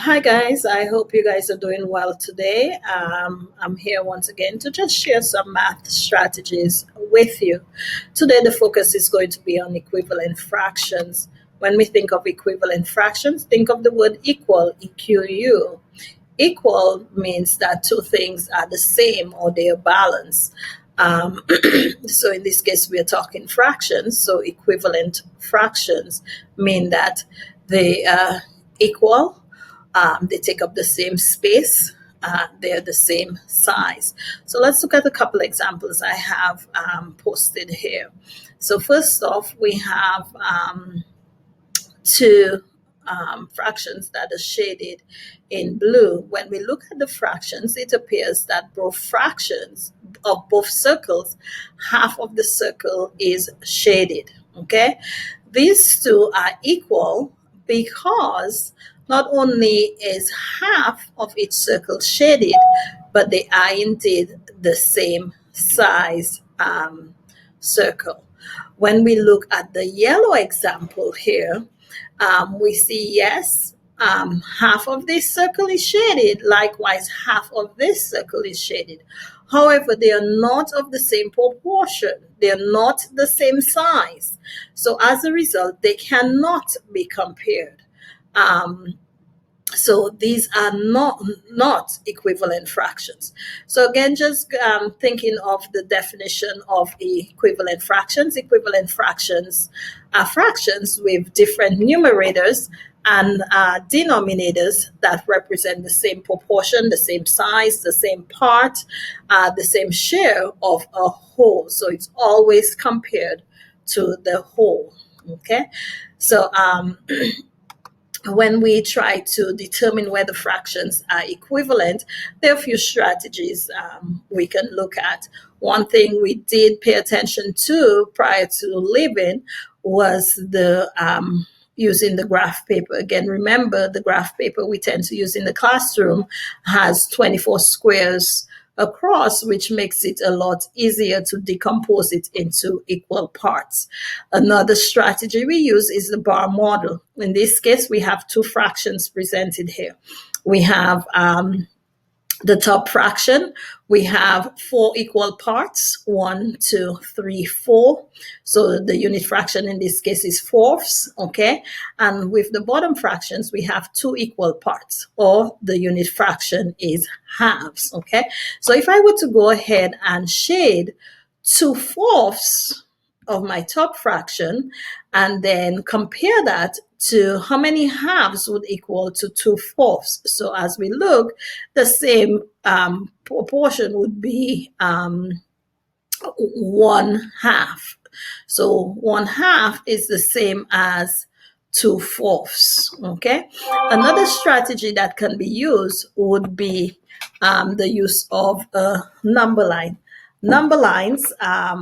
Hi guys, I hope you guys are doing well today. I'm here once again to just share some math strategies with you. Today, the focus is going to be on equivalent fractions. When we think of equivalent fractions, think of the word equal, EQU. Equal means that two things are the same or they are balanced. Um, so in this case, we are talking fractions. So equivalent fractions mean that they are equal, they take up the same space, they're the same size. So let's look at a couple examples I have posted here. So first off, we have two fractions that are shaded in blue. When we look at the fractions, it appears that both fractions of both circles, half of the circle is shaded. Okay, these two are equal because not only is half of each circle shaded, but they are indeed the same size circle. When we look at the yellow example here, we see yes, half of this circle is shaded. Likewise, half of this circle is shaded. However, they are not of the same proportion. They are not the same size. So as a result, they cannot be compared. So these are not equivalent fractions. So again, just thinking of the definition of equivalent fractions. Equivalent fractions are fractions with different numerators and denominators that represent the same proportion, the same size, the same part, the same share of a whole. So it's always compared to the whole. Okay, so when we try to determine whether fractions are equivalent, there are a few strategies we can look at. One thing we did pay attention to prior to leaving was the using the graph paper. Again, remember the graph paper we tend to use in the classroom has 24 squares across, which makes it a lot easier to decompose it into equal parts. Another strategy we use is the bar model. In this case, we have two fractions presented here. We have the top fraction, we have four equal parts, 1, 2, 3, 4. So the unit fraction in this case is fourths, okay? And with the bottom fractions, we have two equal parts, or the unit fraction is halves, okay? So if I were to go ahead and shade 2/4 of my top fraction and then compare that to how many halves would equal to 2/4. So as we look, the same proportion would be 1/2. So 1/2 is the same as 2/4. Okay. Another strategy that can be used would be the use of a number line. Number lines are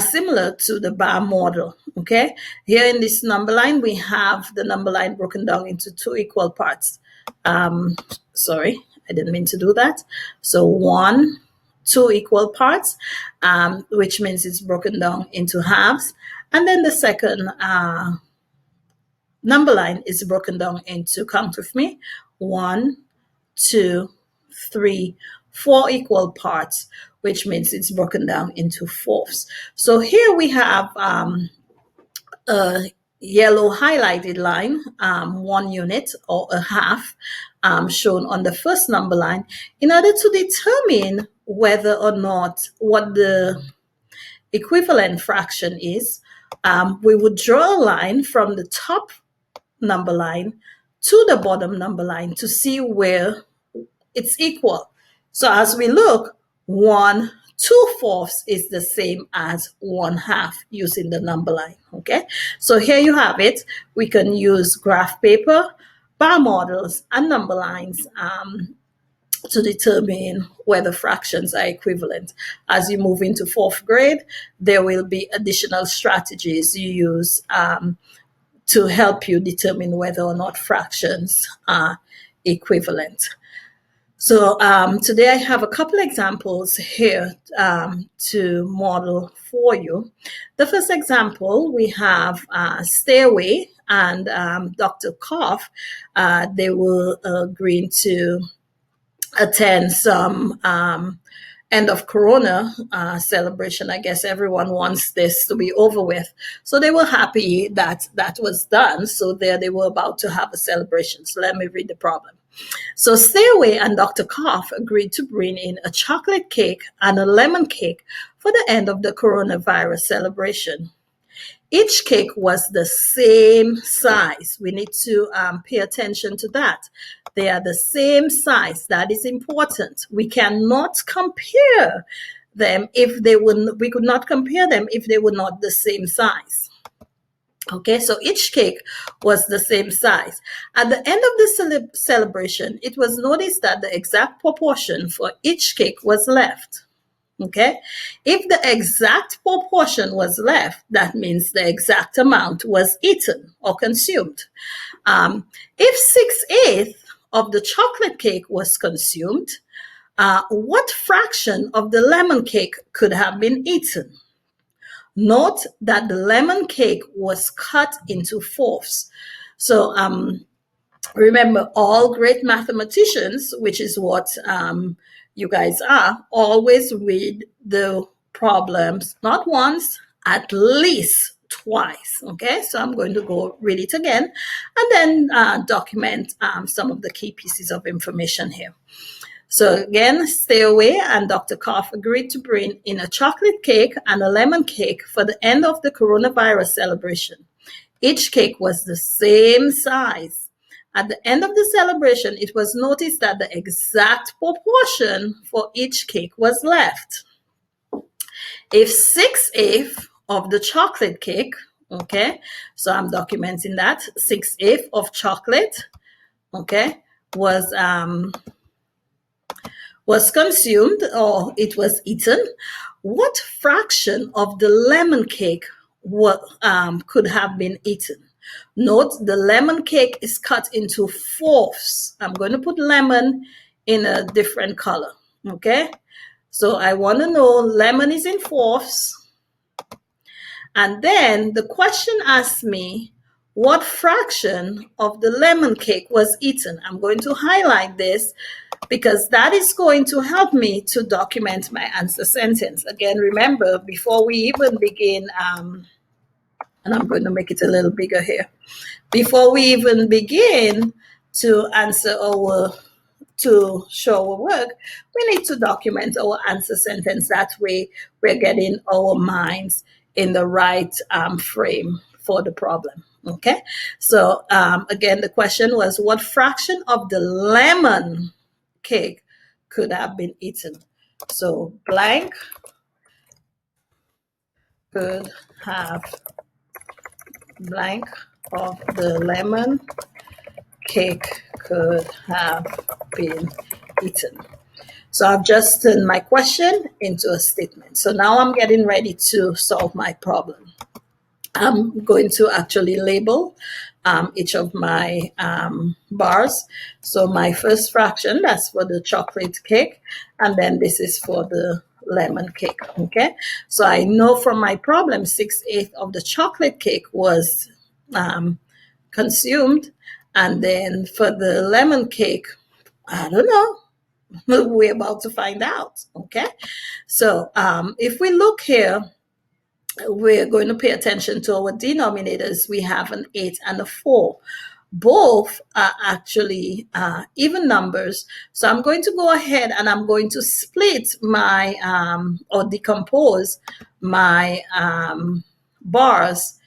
similar to the bar model. Okay, here in this number line, we have the number line broken down into two equal parts. Sorry, I didn't mean to do that. So 1, 2 equal parts, which means it's broken down into halves. And then the second number line is broken down into, count with me, 1, 2, 3, 4 equal parts, which means it's broken down into fourths. So here we have a yellow highlighted line, 1 unit or a half, shown on the first number line, in order to determine whether or not what the equivalent fraction is. We would draw a line from the top number line to the bottom number line to see where it's equal. So as we look, 1/2 is the same as 1/2 using the number line. Okay, so here you have it. We can use graph paper, bar models, and number lines to determine whether fractions are equivalent. As you move into fourth grade, there will be additional strategies you use to help you determine whether or not fractions are equivalent. So today I have a couple examples here to model for you. The first example, we have stairway and Dr. Koff, they were agreeing to attend some end of Corona celebration. I guess everyone wants this to be over with. So they were happy that that was done. So there they were about to have a celebration. So let me read the problem. So Stairway and Dr. Koff agreed to bring in a chocolate cake and a lemon cake for the end of the coronavirus celebration. Each cake was the same size. We need to pay attention to that. They are the same size. That is important. We cannot compare them if they would. We could not compare them if they were not the same size. Okay, so each cake was the same size. At the end of the celebration, it was noticed that the exact proportion for each cake was left. Okay, if the exact proportion was left, that means the exact amount was eaten or consumed. If 6/8 of the chocolate cake was consumed, what fraction of the lemon cake could have been eaten? Note that the lemon cake was cut into fourths. So remember, all great mathematicians, which is what you guys are, always read the problems not once, at least twice. Okay, so I'm going to go read it again and then document some of the key pieces of information here. So again, Stairway and Dr. Koff agreed to bring in a chocolate cake and a lemon cake for the end of the coronavirus celebration. Each cake was the same size. At the end of the celebration, it was noticed that the exact proportion for each cake was left. If 6/8 of the chocolate cake, okay, so I'm documenting that, 6/8 of chocolate, okay, was consumed or it was eaten, what fraction of the lemon cake could have been eaten? Note the lemon cake is cut into fourths. I'm going to put lemon in a different color, okay? So I want to know lemon is in fourths. And then the question asks me, what fraction of the lemon cake was eaten? I'm going to highlight this because that is going to help me to document my answer sentence. Again, remember, before we even begin, and I'm going to make it a little bigger here. Before we even begin to to show our work, we need to document our answer sentence. That way we're getting our minds in the right frame for the problem. Okay, so again, the question was, what fraction of the lemon cake could have been eaten? So blank could have blank of the lemon cake could have been eaten. So I've just turned my question into a statement. So now I'm getting ready to solve my problem. I'm going to actually label each of my bars. So my first fraction, that's for the chocolate cake, and then this is for the lemon cake, okay? So I know from my problem, 6/8 of the chocolate cake was consumed, and then for the lemon cake, I don't know. We're about to find out, okay? So if we look here, we're going to pay attention to our denominators. We have an 8 and a 4. Both are actually even numbers. So I'm going to go ahead and I'm going to split my, or decompose my bars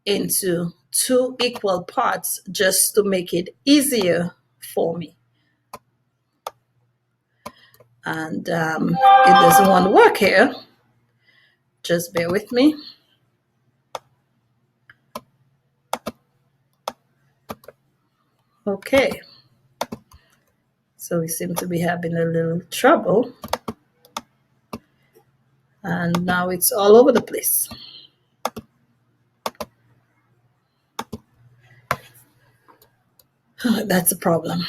into 2 equal parts just to make it easier for me. And it doesn't want to work here. Just bear with me. Okay. So we seem to be having a little trouble. And now it's all over the place. That's a problem.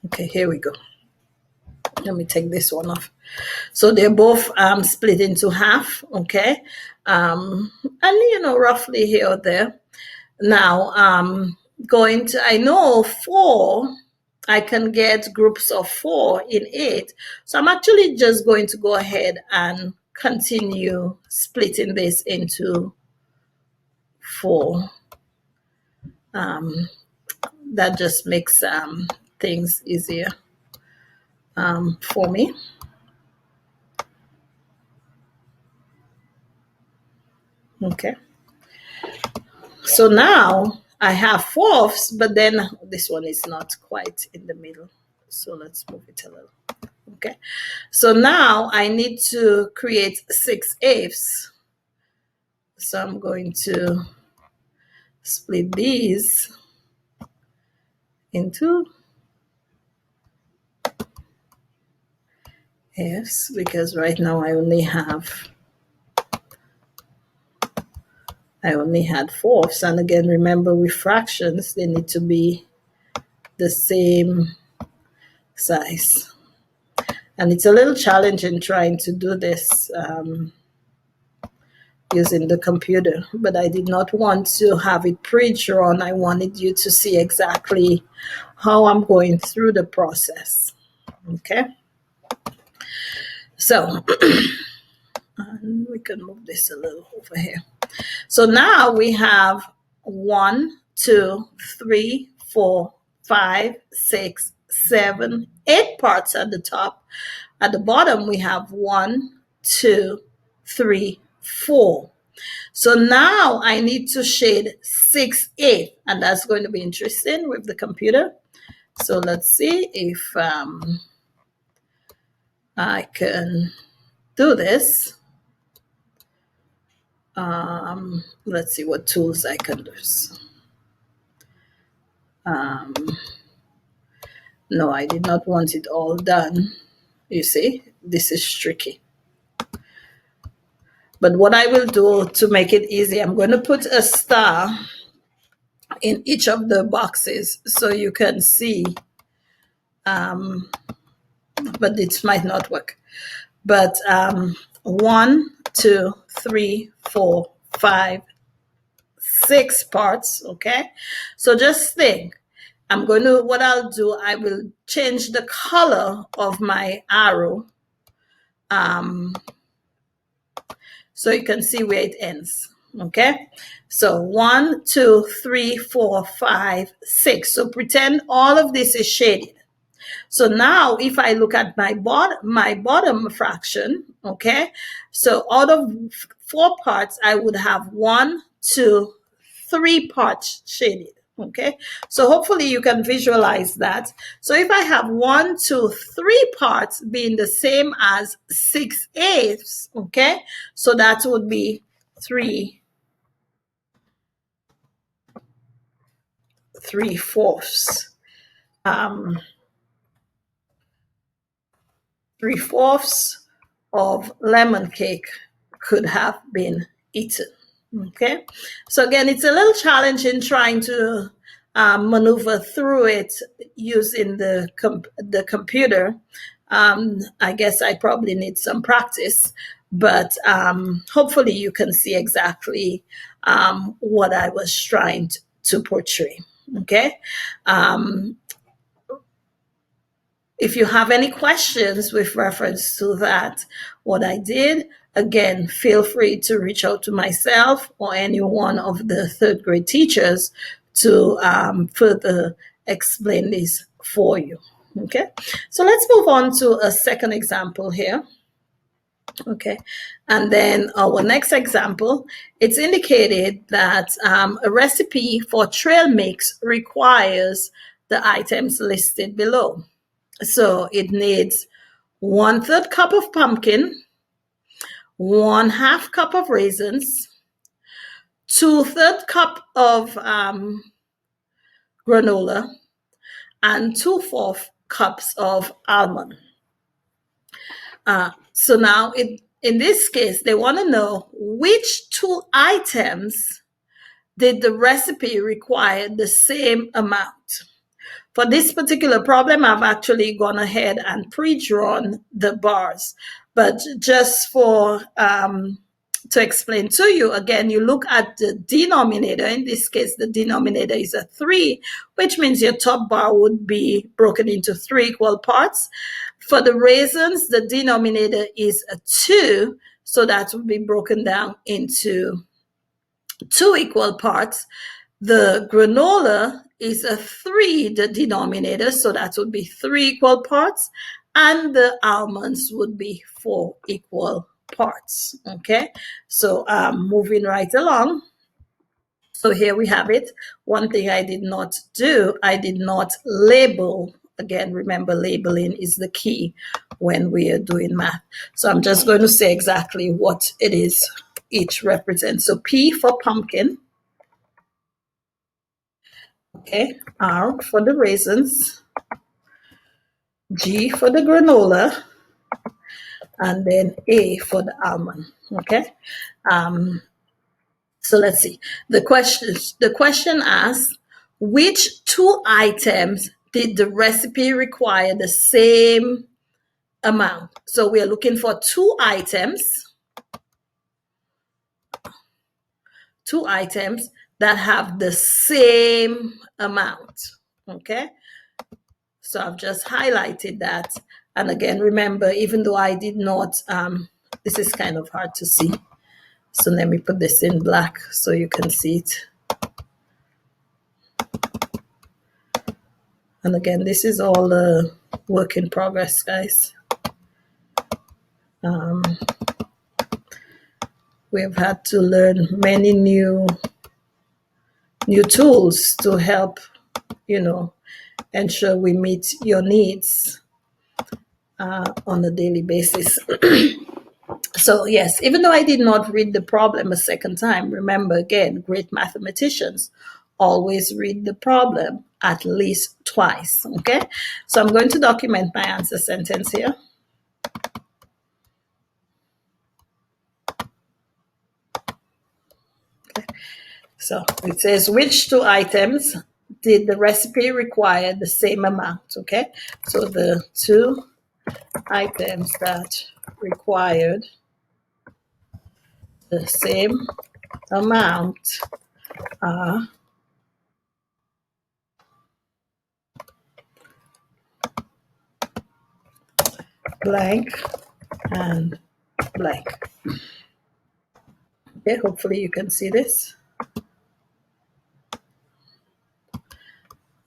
Okay, here we go. Let me take this one off. So they're both split into half, okay? And roughly here or there. Now, I know 4, I can get groups of 4 in 8. So I'm actually just going to go ahead and continue splitting this into 4. That just makes things easier for me. Okay. So now I have fourths, but then this one is not quite in the middle. So let's move it a little. Okay. So now I need to create 6/8. So I'm going to split these into F's because right now I only had fourths. And again, remember with fractions, they need to be the same size. And it's a little challenging trying to do this using the computer, but I did not want to have it pre-drawn. I wanted you to see exactly how I'm going through the process. Okay. So we can move this a little over here. So now we have 1, 2, 3, 4, 5, 6, 7, 8 parts at the top. At the bottom, we have 1, 2, 3, 4. So now I need to shade 6/8, and that's going to be interesting with the computer. So let's see if I can do this. Let's see what tools I can use. No, I did not want it all done. You see, this is tricky. But what I will do to make it easy, I'm going to put a star in each of the boxes so you can see. But it might not work. But 1, 2, 3, 4, 5, 6 parts. Okay. So just think. What I'll do, I will change the color of my arrow so you can see where it ends. Okay. So 1, 2, 3, 4, 5, 6. So pretend all of this is shaded. So now if I look at my bottom fraction, okay, so out of 4 parts, I would have 1, 2, 3 parts shaded. Okay, so hopefully you can visualize that. So if I have 1, 2, 3 parts being the same as 6/8, okay, so that would be 3/4. 3/4 of lemon cake could have been eaten. Okay, so again, it's a little challenging trying to maneuver through it using the computer. I guess I probably need some practice, but hopefully you can see exactly what I was trying to portray. Okay. If you have any questions with reference to that, what I did, again, feel free to reach out to myself or any one of the 3rd grade teachers to further explain this for you. Okay, so let's move on to a second example here. Okay, and then our next example, it's indicated that a recipe for trail mix requires the items listed below. So it needs 1/3 cup of pumpkin, 1/2 cup of raisins, 2/3 cup of granola, and 2/4 cups of almond. So now in this case, they want to know which 2 items did the recipe require the same amount. For this particular problem, I've actually gone ahead and pre-drawn the bars. But just for to explain to you, again, you look at the denominator. In this case, the denominator is a 3, which means your top bar would be broken into 3 equal parts. For the raisins, the denominator is a 2, so that would be broken down into 2 equal parts. The granola is a 3, the denominator, so that would be 3 equal parts. And the almonds would be 4 equal parts. Okay, so moving right along. So here we have it. One thing I did not do, I did not label. Again, remember, labeling is the key when we are doing math. So I'm just going to say exactly what it is each represents. So P for pumpkin. Okay, R for the raisins, G for the granola, and then A for the almond. Okay, so let's see. The question asks, which 2 items did the recipe require the same amount? So we are looking for 2 items that have the same amount. Okay, so I've just highlighted that. And again, remember, even though I did not, this is kind of hard to see. So let me put this in black so you can see it. And again, this is all a work in progress, guys. We've had to learn many new tools to help, ensure we meet your needs on a daily basis. So yes, even though I did not read the problem a second time, remember again, great mathematicians always read the problem at least twice. Okay, so I'm going to document my answer sentence here. Okay. So it says, which 2 items did the recipe require the same amount? Okay, so the 2 items that required the same amount are blank and blank. Okay, hopefully you can see this.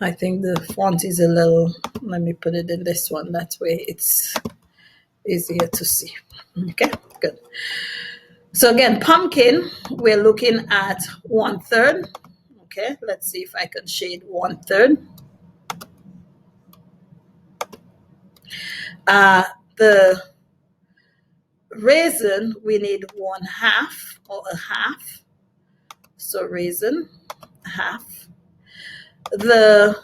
I think the font is a little, let me put it in this one, that way it's easier to see. Okay, good. So again, pumpkin, we're looking at 1/3. Okay, let's see if I can shade 1/3. The raisin, we need 1/2 or a half. So raisin, half. The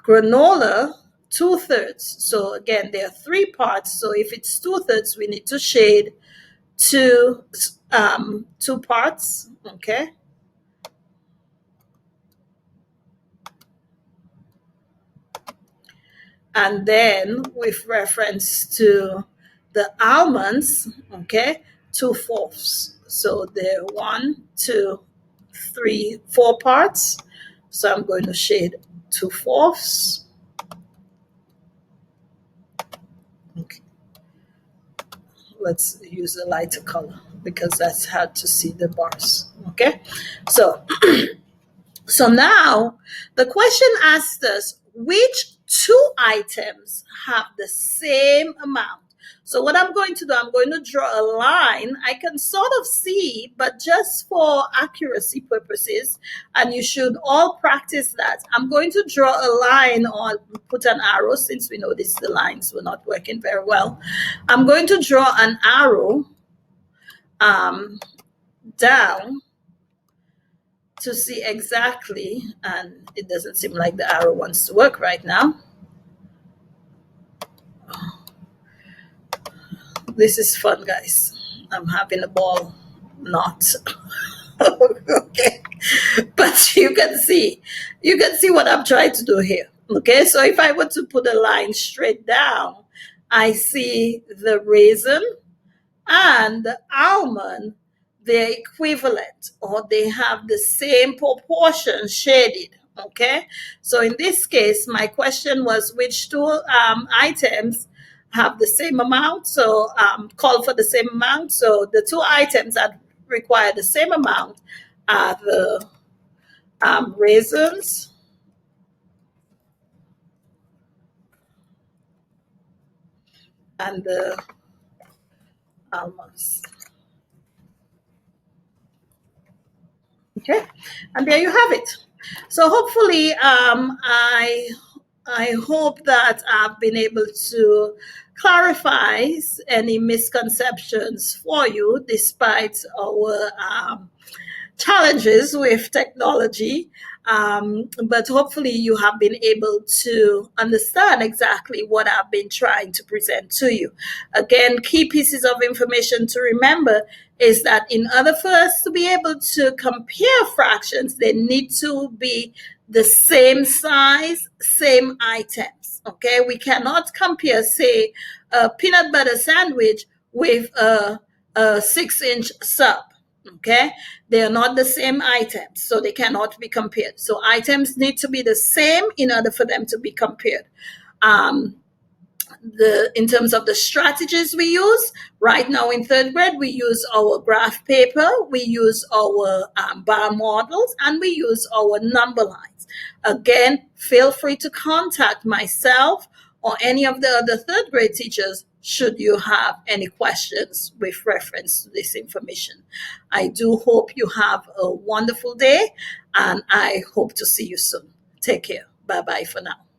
granola, 2/3. So again, there are 3 parts. So if it's 2/3, we need to shade 2 parts. Okay. And then with reference to the almonds, okay, 2/4. So there are 1, 2, 3, 4 parts. So I'm going to shade 2/4. Okay. Let's use a lighter color because that's hard to see the bars. Okay. So now the question asks us, which 2 items have the same amount? So what I'm going to do, I'm going to draw a line. I can sort of see, but just for accuracy purposes, and you should all practice that, I'm going to draw a line or put an arrow, since we noticed the lines were not working very well. I'm going to draw an arrow down to see exactly, and it doesn't seem like the arrow wants to work right now. This is fun, guys. I'm having a ball. Not. Okay, but you can see what I'm trying to do here. Okay, so if I were to put a line straight down, I see the raisin and the almond, they're equivalent, or they have the same proportion shaded. Okay, so in this case, my question was which two items have the same amount, so call for the same amount. So the two items that require the same amount are the raisins and the almonds. Okay, and there you have it. So hopefully, I hope that I've been able to clarify any misconceptions for you, despite our challenges with technology. But hopefully, you have been able to understand exactly what I've been trying to present to you. Again, key pieces of information to remember is that in order for us to be able to compare fractions, they need to be the same size, same items. Okay, we cannot compare, say, a peanut butter sandwich with a 6-inch sub. Okay, they are not the same items, so they cannot be compared. So items need to be the same in order for them to be compared. Um, in terms of the strategies we use right now in third grade, we use our graph paper, we use our bar models, and we use our number lines. Again, feel free to contact myself or any of the other third grade teachers should you have any questions with reference to this information. I do hope you have a wonderful day, and I hope to see you soon. Take care. Bye bye for now.